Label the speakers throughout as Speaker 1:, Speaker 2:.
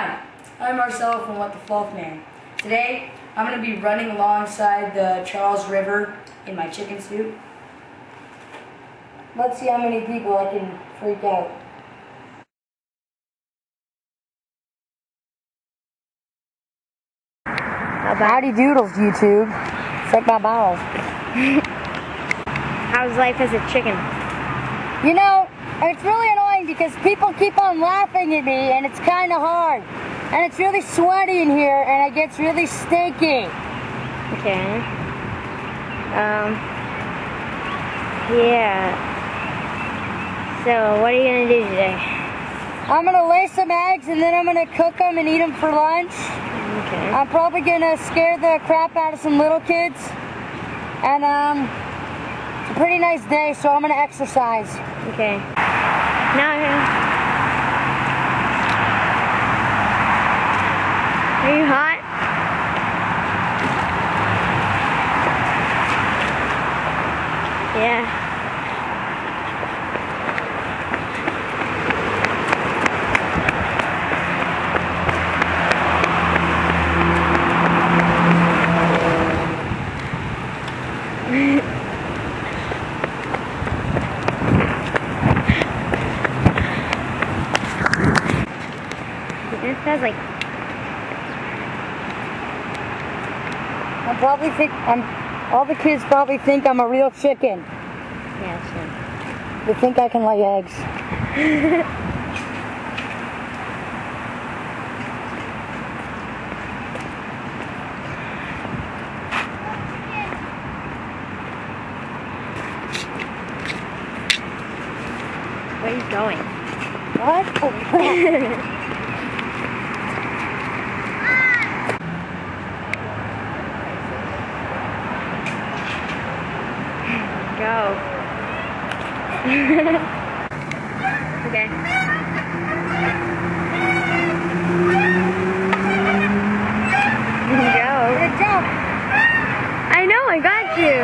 Speaker 1: Hi, I'm Marcelo from What the Fluff Man. Today, I'm going to be running alongside the Charles River in my chicken suit. Let's see how many people I can freak out. Howdy doodles, YouTube. Suck my balls.
Speaker 2: How's life as a chicken?
Speaker 1: You know, it's really annoying because people keep on laughing at me and it's kind of hard. And it's really sweaty in here and it gets really stinky.
Speaker 2: Okay. Yeah. So, what are you going to do today?
Speaker 1: I'm going to lay some eggs and then I'm going to cook them and eat them for lunch.
Speaker 2: Okay.
Speaker 1: I'm probably going to scare the crap out of some little kids. And it's a pretty nice day, so I'm going to exercise.
Speaker 2: Okay. Now, are you hot? Yeah. It feels like
Speaker 1: all the kids probably think I'm a real chicken.
Speaker 2: yeah, sure.
Speaker 1: They think I can lay eggs.
Speaker 2: Where are you going?
Speaker 1: What? Oh, crap.
Speaker 2: Go. Okay. Go.
Speaker 1: Good job.
Speaker 2: I know, I got you.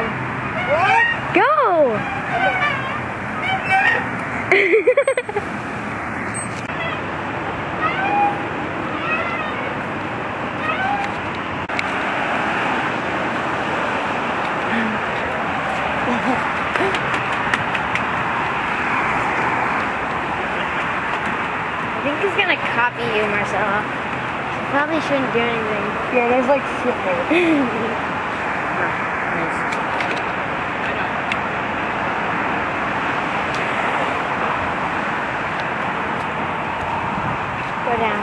Speaker 1: What?
Speaker 2: Go. I think he's gonna copy you, Marcelo. You probably shouldn't do anything.
Speaker 1: Yeah, there's like shit there.
Speaker 2: Go down.